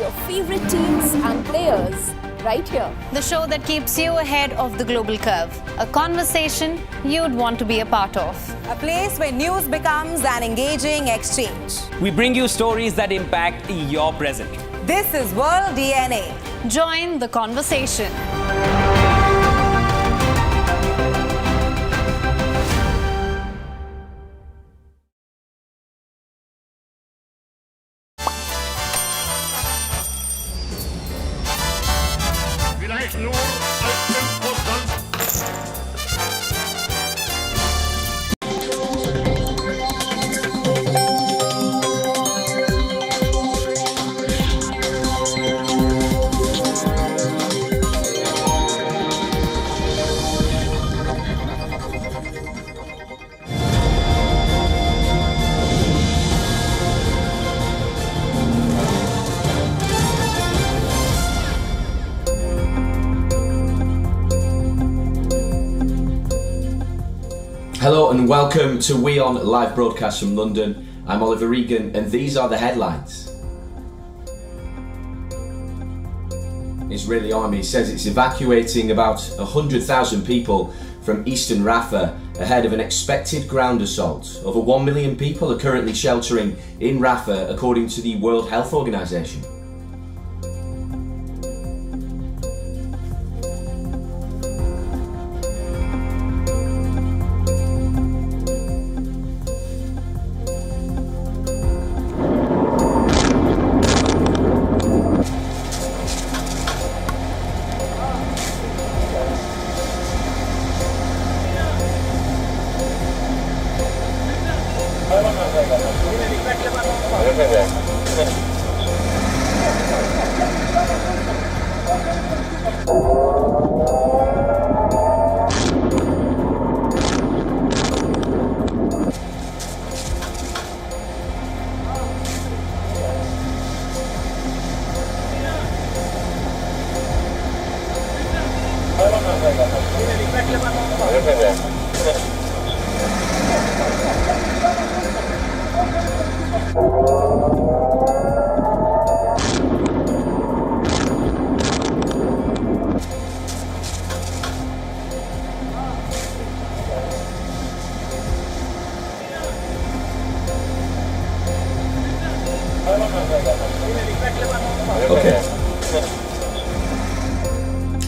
your favorite teams and players right here. The show that keeps you ahead of the global curve. A conversation you'd want to be a part of. A place where news becomes an engaging exchange. We bring you stories that impact your present. This is World DNA. Join the conversation. Vielleicht nur als Impostant. Hello and welcome to WION live broadcast from London. I'm Oliver Regan and these are the headlines. Israeli army says it's evacuating about 100,000 people from eastern Rafah ahead of an expected ground assault. Over 1 million people are currently sheltering in Rafah according to the World Health Organization.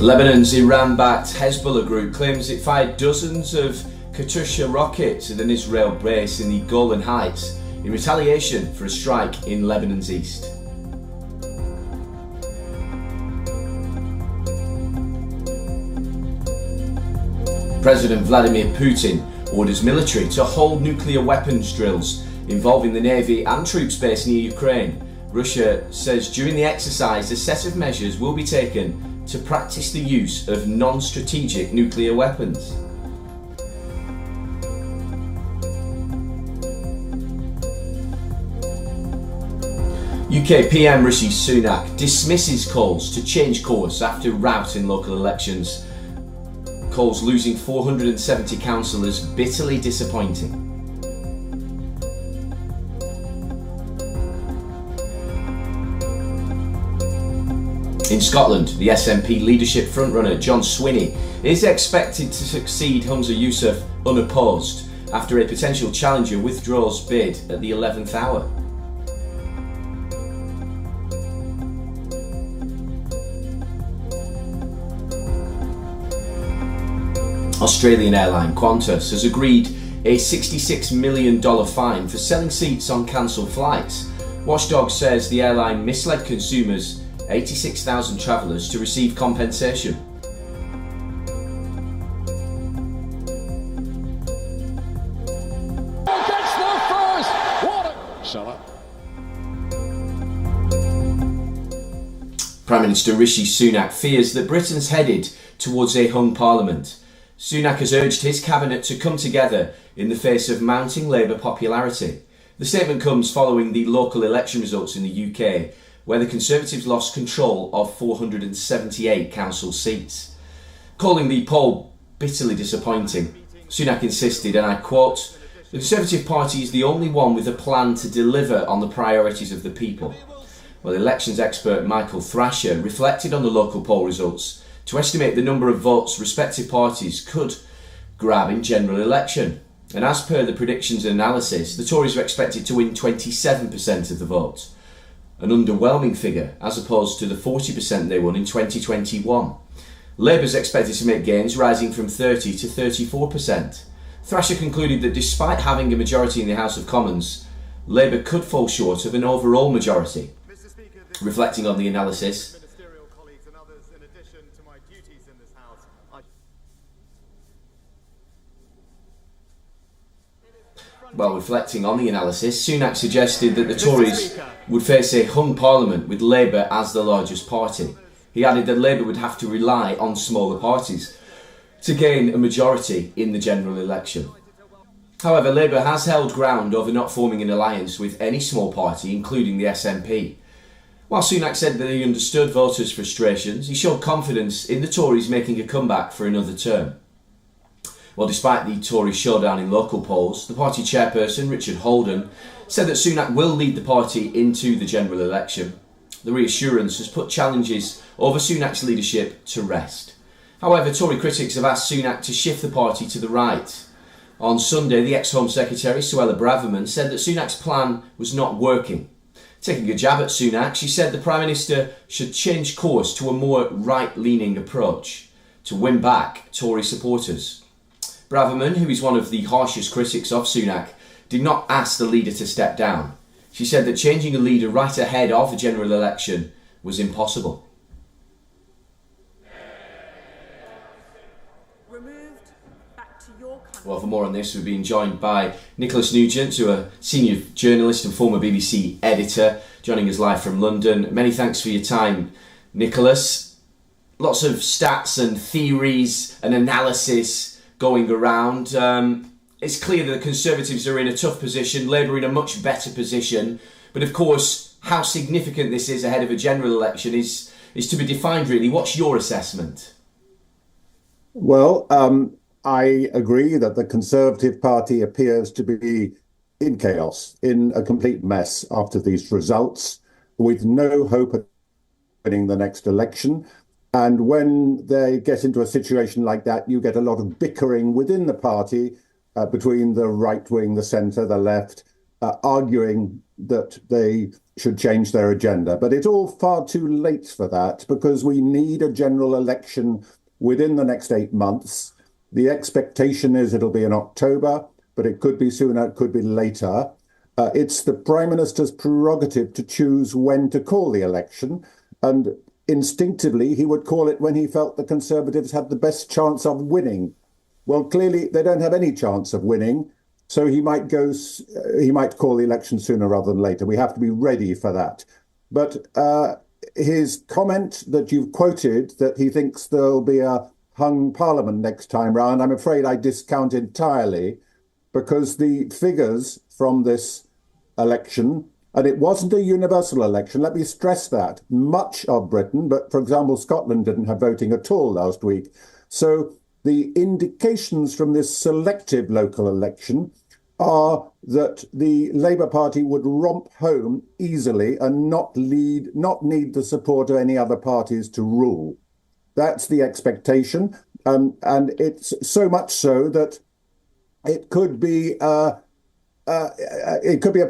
Lebanon's Iran-backed Hezbollah group claims it fired dozens of Katyusha rockets at an Israel base in the Golan Heights in retaliation for a strike in Lebanon's east. President Vladimir Putin orders military to hold nuclear weapons drills involving the Navy and troops based near Ukraine. Russia says during the exercise a set of measures will be taken to practice the use of non-strategic nuclear weapons. UK PM Rishi Sunak dismisses calls to change course after rout in local elections. Calls losing 470 councillors bitterly disappointing. In Scotland, the SNP leadership frontrunner John Swinney is expected to succeed Humza Yousaf unopposed after a potential challenger withdraws bid at the 11th hour. Australian airline Qantas has agreed a $66 million fine for selling seats on cancelled flights. Watchdog says the airline misled consumers, 86,000 travellers, to receive compensation. Prime Minister Rishi Sunak fears that Britain's headed towards a hung parliament. Sunak has urged his cabinet to come together in the face of mounting Labour popularity. The statement comes following the local election results in the UK, where the Conservatives lost control of 478 council seats. Calling the poll bitterly disappointing, Sunak insisted, and I quote, "The Conservative Party is the only one with a plan to deliver on the priorities of the people. Well, elections expert Michael Thrasher reflected on the local poll results to estimate the number of votes respective parties could grab in general election. And as per the predictions and analysis, the Tories are expected to win 27% of the vote, an underwhelming figure as opposed to the 40% they won in 2021. Labour's expected to make gains, rising from 30 to 34%. Thrasher concluded that despite having a majority in the House of Commons, Labour could fall short of an overall majority. Reflecting on the analysis, Sunak suggested that the Tories would face a hung parliament with Labour as the largest party. He added that Labour would have to rely on smaller parties to gain a majority in the general election. However, Labour has held ground over not forming an alliance with any small party, including the SNP. While Sunak said that he understood voters' frustrations, he showed confidence in the Tories making a comeback for another term. Well, despite the Tory showdown in local polls, the party chairperson, Richard Holden, said that Sunak will lead the party into the general election. The reassurance has put challenges over Sunak's leadership to rest. However, Tory critics have asked Sunak to shift the party to the right. On Sunday, the ex-Home Secretary, Suella Braverman, said that Sunak's plan was not working. Taking a jab at Sunak, she said the Prime Minister should change course to a more right-leaning approach to win back Tory supporters. Braverman, who is one of the harshest critics of Sunak, did not ask the leader to step down. She said that changing a leader right ahead of a general election was impossible. Well, for more on this, we've been joined by Nicholas Nugent, who is a senior journalist and former BBC editor, joining us live from London. Many thanks for your time, Nicholas. Lots of stats and theories and analysis going around. It's clear that the Conservatives are in a tough position, Labour in a much better position. But of course, how significant this is ahead of a general election is to be defined, really. What's your assessment? Well, I agree that the Conservative Party appears to be in chaos, in a complete mess after these results, with no hope of winning the next election. And when they get into a situation like that, you get a lot of bickering within the party between the right wing, the centre, the left, arguing that they should change their agenda. But it's all far too late for that, because we need a general election within the next 8 months. The expectation is it'll be in October, but it could be sooner, it could be later. It's the Prime Minister's prerogative to choose when to call the election. And instinctively, he would call it when he felt the Conservatives had the best chance of winning. Well, clearly, they don't have any chance of winning. So he might call the election sooner rather than later. We have to be ready for that. But his comment that you've quoted, that he thinks there'll be a hung parliament next time round, I'm afraid I discount entirely, because the figures from this election, and it wasn't a universal election, let me stress that, much of Britain, but for example, Scotland didn't have voting at all last week. So the indications from this selective local election are that the Labour Party would romp home easily and not need the support of any other parties to rule. That's the expectation, and it's so much so that it could be a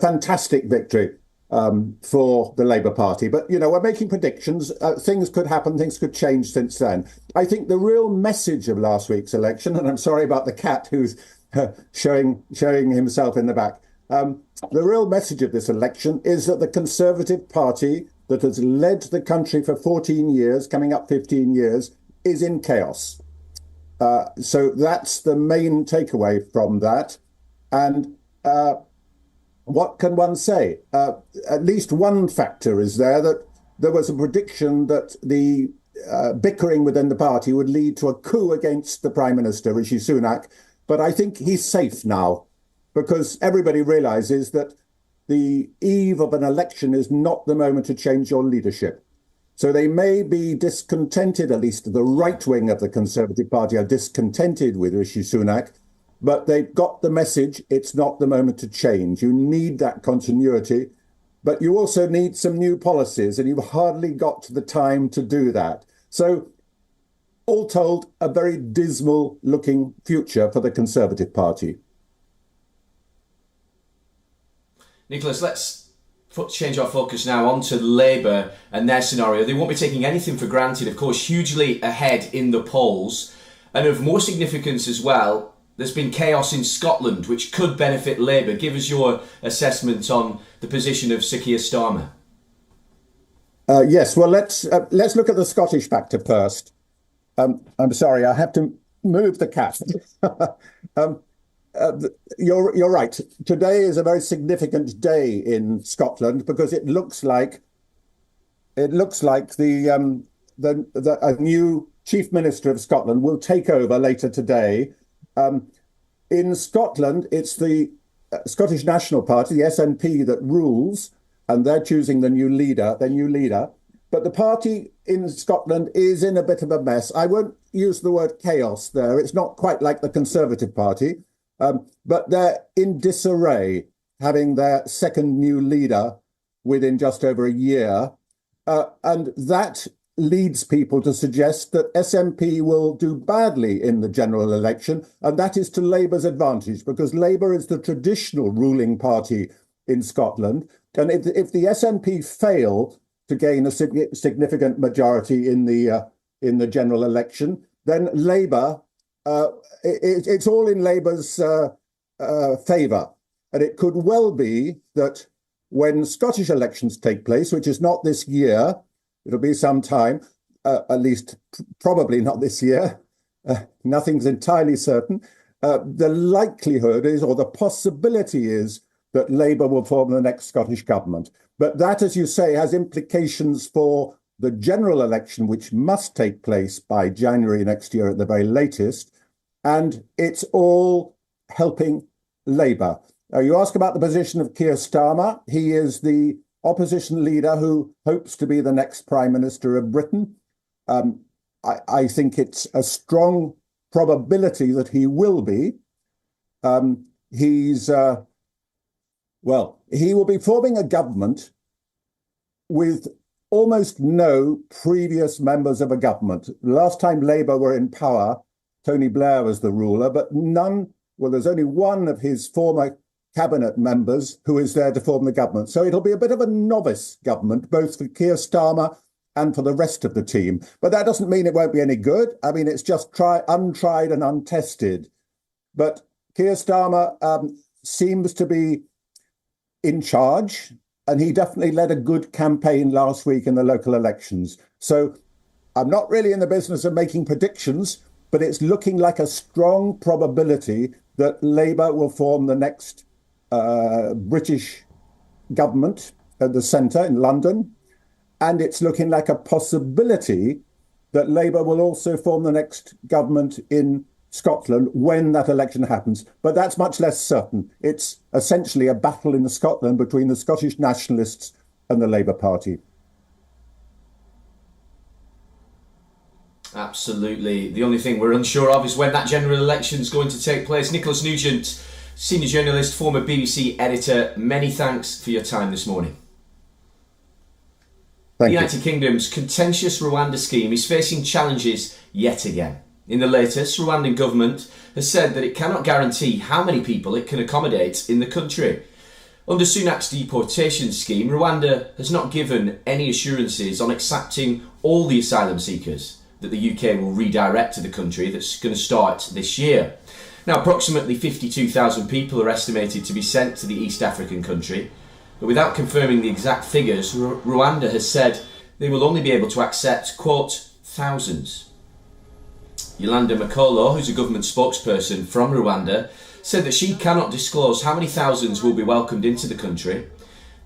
fantastic victory for the Labour Party. But, you know, we're making predictions. Things could happen. Things could change since then. I think the real message of last week's election, and I'm sorry about the cat who's showing himself in the back. The real message of this election is that the Conservative Party that has led the country for 14 years, coming up 15 years, is in chaos. So that's the main takeaway from that. And what can one say? At least one factor is there, that there was a prediction that the bickering within the party would lead to a coup against the Prime Minister, Rishi Sunak. But I think he's safe now, because everybody realizes that the eve of an election is not the moment to change your leadership. So they may be discontented, at least the right wing of the Conservative Party are discontented with Rishi Sunak, but they've got the message, it's not the moment to change. You need that continuity. but you also need some new policies, and you've hardly got the time to do that. So, all told, a very dismal looking future for the Conservative Party. Nicholas, let's change our focus now onto Labour and their scenario. They won't be taking anything for granted, of course, hugely ahead in the polls. And of more significance as well, there's been chaos in Scotland, which could benefit Labour. Give us your assessment on the position of Sir Keir Starmer. Yes, well, let's look at the Scottish factor first. I'm sorry, I have to move the cat. You're right. Today is a very significant day in Scotland because it looks like a new Chief Minister of Scotland will take over later today. In Scotland, it's the Scottish National Party, the SNP, that rules, and they're choosing their new leader. But the party in Scotland is in a bit of a mess. I won't use the word chaos there. It's not quite like the Conservative Party, but they're in disarray, having their second new leader within just over a year. And that leads people to suggest that SNP will do badly in the general election, and that is to Labour's advantage, because Labour is the traditional ruling party in Scotland. And if the SNP fail to gain a significant majority in the general election, then Labour, it's all in Labour's favour. And it could well be that when Scottish elections take place, which is not this year, it'll be some time, at least probably not this year, nothing's entirely certain, the likelihood is, or the possibility is, that Labour will form the next Scottish government. But that, as you say, has implications for the general election, which must take place by January next year at the very latest. And it's all helping Labour. You ask about the position of Keir Starmer. He is the opposition leader who hopes to be the next Prime Minister of Britain. I think it's a strong probability that he will be. He will be forming a government with almost no previous members of a government. Last time Labour were in power, Tony Blair was the ruler, but there's only one of his former cabinet members who is there to form the government. So it'll be a bit of a novice government, both for Keir Starmer and for the rest of the team. But that doesn't mean it won't be any good. I mean, it's just untried and untested. But Keir Starmer seems to be in charge, and he definitely led a good campaign last week in the local elections. So I'm not really in the business of making predictions, but it's looking like a strong probability that Labour will form the next British government at the centre in London. And it's looking like a possibility that Labour will also form the next government in Scotland when that election happens. But that's much less certain. It's essentially a battle in Scotland between the Scottish nationalists and the Labour Party. Absolutely. The only thing we're unsure of is when that general election is going to take place. Nicholas Nugent, senior journalist, former BBC editor, many thanks for your time this morning. The United Kingdom's contentious Rwanda scheme is facing challenges yet again. In the latest, Rwandan government has said that it cannot guarantee how many people it can accommodate in the country. Under Sunak's deportation scheme, Rwanda has not given any assurances on accepting all the asylum seekers that the UK will redirect to the country that's going to start this year. Now, approximately 52,000 people are estimated to be sent to the East African country, but without confirming the exact figures, Rwanda has said they will only be able to accept, quote, thousands. Yolanda Makolo, who's a government spokesperson from Rwanda, said that she cannot disclose how many thousands will be welcomed into the country.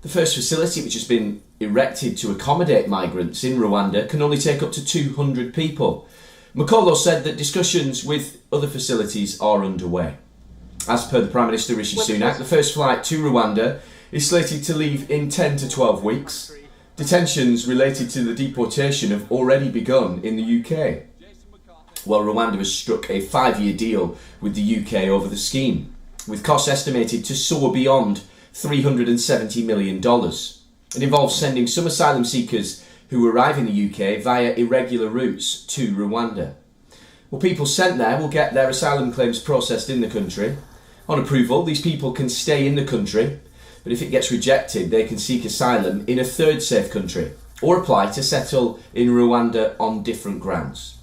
The first facility, which has been erected to accommodate migrants in Rwanda, can only take up to 200 people. Makolo said that discussions with other facilities are underway. As per the Prime Minister Rishi Sunak, the first flight to Rwanda is slated to leave in 10 to 12 weeks. Detentions related to the deportation have already begun in the UK. Well, Rwanda has struck a 5-year deal with the UK over the scheme, with costs estimated to soar beyond $370 million. It involves sending some asylum seekers who arrive in the UK via irregular routes to Rwanda. Well, people sent there will get their asylum claims processed in the country. On approval, these people can stay in the country, but if it gets rejected, they can seek asylum in a third safe country or apply to settle in Rwanda on different grounds.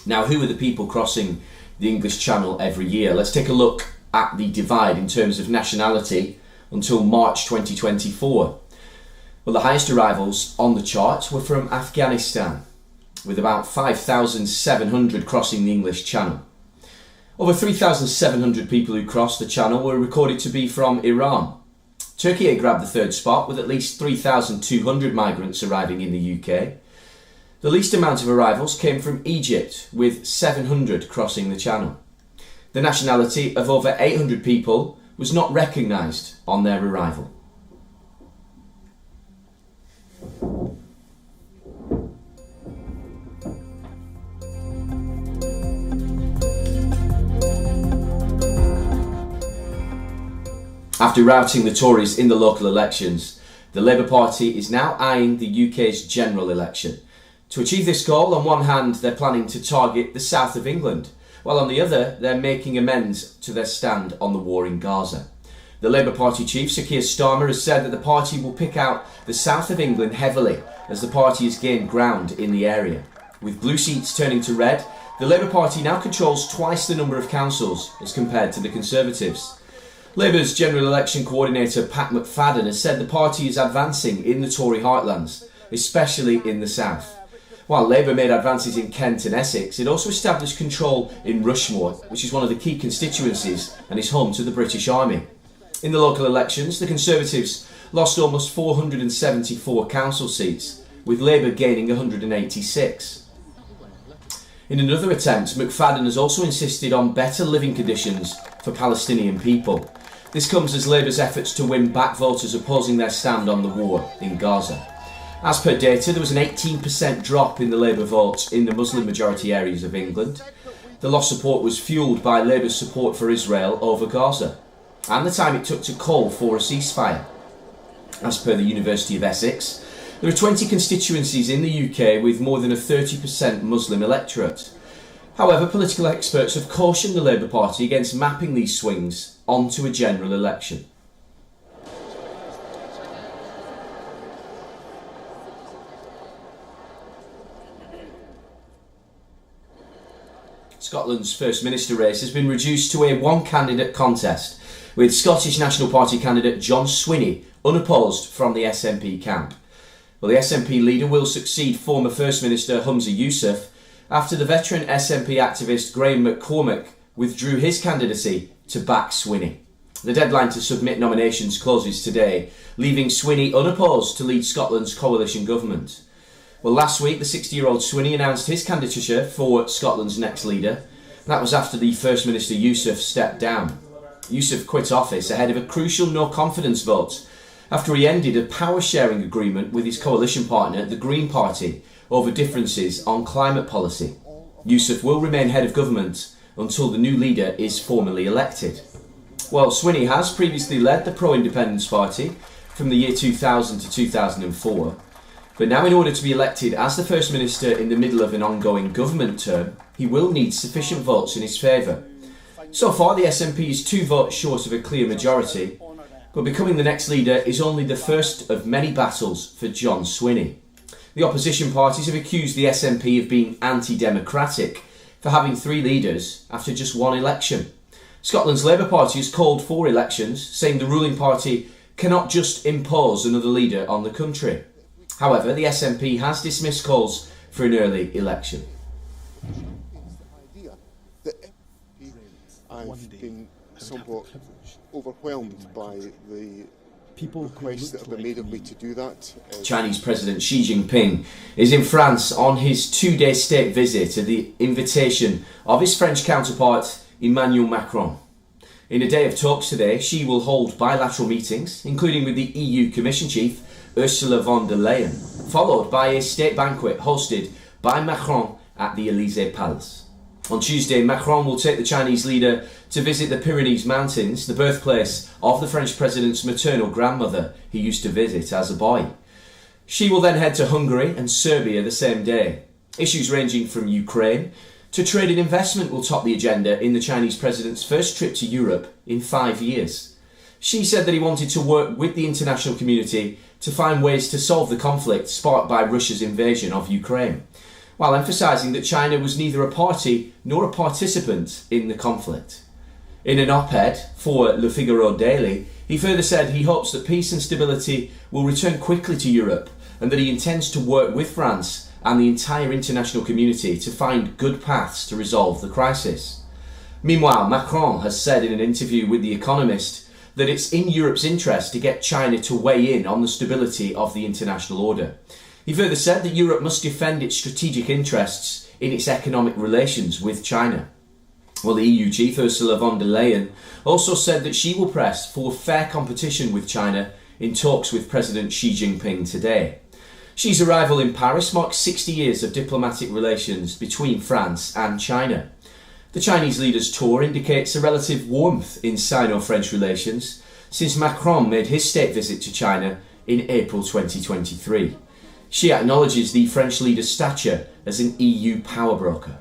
Now, who are the people crossing the English Channel every year? Let's take a look at the divide in terms of nationality until March 2024. Well, the highest arrivals on the chart were from Afghanistan, with about 5,700 crossing the English Channel. Over 3,700 people who crossed the Channel were recorded to be from Iran. Turkey grabbed the third spot with at least 3,200 migrants arriving in the UK. The least amount of arrivals came from Egypt, with 700 crossing the Channel. The nationality of over 800 people was not recognised on their arrival. After routing the Tories in the local elections, the Labour Party is now eyeing the UK's general election. To achieve this goal, on one hand, they're planning to target the south of England, while on the other, they're making amends to their stand on the war in Gaza. The Labour Party chief, Sir Keir Starmer, has said that the party will pick out the south of England heavily as the party has gained ground in the area. With blue seats turning to red, the Labour Party now controls twice the number of councils as compared to the Conservatives. Labour's General Election Coordinator Pat McFadden has said the party is advancing in the Tory heartlands, especially in the south. While Labour made advances in Kent and Essex, it also established control in Rushmore, which is one of the key constituencies and is home to the British Army. In the local elections, the Conservatives lost almost 474 council seats, with Labour gaining 186. In another attempt, McFadden has also insisted on better living conditions for Palestinian people. This comes as Labour's efforts to win back voters opposing their stand on the war in Gaza. As per data, there was an 18% drop in the Labour votes in the Muslim majority areas of England. The lost support was fuelled by Labour's support for Israel over Gaza, and the time it took to call for a ceasefire. As per the University of Essex, there are 20 constituencies in the UK with more than a 30% Muslim electorate. However, political experts have cautioned the Labour Party against mapping these swings onto a general election. Scotland's First Minister race has been reduced to a one-candidate contest, with Scottish National Party candidate John Swinney unopposed from the SNP camp. Well, the SNP leader will succeed former First Minister Humza Yousaf after the veteran SNP activist Graham McCormack withdrew his candidacy to back Swinney. The deadline to submit nominations closes today, leaving Swinney unopposed to lead Scotland's coalition government. Well, last week, the 60-year-old Swinney announced his candidature for Scotland's next leader. That was after the First Minister Yousaf stepped down. Yousaf quit office ahead of a crucial no-confidence vote after he ended a power-sharing agreement with his coalition partner, the Green Party, over differences on climate policy. Yousaf will remain head of government until the new leader is formally elected. Well, Swinney has previously led the Pro-Independence Party from the year 2000 to 2004. But now, in order to be elected as the First Minister in the middle of an ongoing government term, he will need sufficient votes in his favour. So far, the SNP is 2 votes short of a clear majority, but becoming the next leader is only the first of many battles for John Swinney. The opposition parties have accused the SNP of being anti-democratic for having 3 leaders after just 1 election. Scotland's Labour Party has called for elections, saying the ruling party cannot just impose another leader on the country. However, the SNP has dismissed calls for an early election. I've been somewhat overwhelmed by the requests that have been made of me to do that. Chinese President Xi Jinping is in France on his 2-day state visit at the invitation of his French counterpart Emmanuel Macron. In a day of talks today, Xi will hold bilateral meetings, including with the EU Commission Chief Ursula von der Leyen, followed by a state banquet hosted by Macron at the Elysee Palace. On Tuesday, Macron will take the Chinese leader to visit the Pyrenees Mountains, the birthplace of the French president's maternal grandmother he used to visit as a boy. She will then head to Hungary and Serbia the same day. Issues ranging from Ukraine to trade and investment will top the agenda in the Chinese president's first trip to Europe in 5 years. Xi said that he wanted to work with the international community to find ways to solve the conflict sparked by Russia's invasion of Ukraine, while emphasising that China was neither a party nor a participant in the conflict. In an op-ed for Le Figaro Daily, he further said he hopes that peace and stability will return quickly to Europe and that he intends to work with France and the entire international community to find good paths to resolve the crisis. Meanwhile, Macron has said in an interview with The Economist that it's in Europe's interest to get China to weigh in on the stability of the international order. He further said that Europe must defend its strategic interests in its economic relations with China. Well, the EU chief Ursula von der Leyen also said that she will press for fair competition with China in talks with President Xi Jinping today. Xi's arrival in Paris marks 60 years of diplomatic relations between France and China. The Chinese leader's tour indicates a relative warmth in Sino-French relations since Macron made his state visit to China in April 2023. Xi acknowledges the French leader's stature as an EU power broker.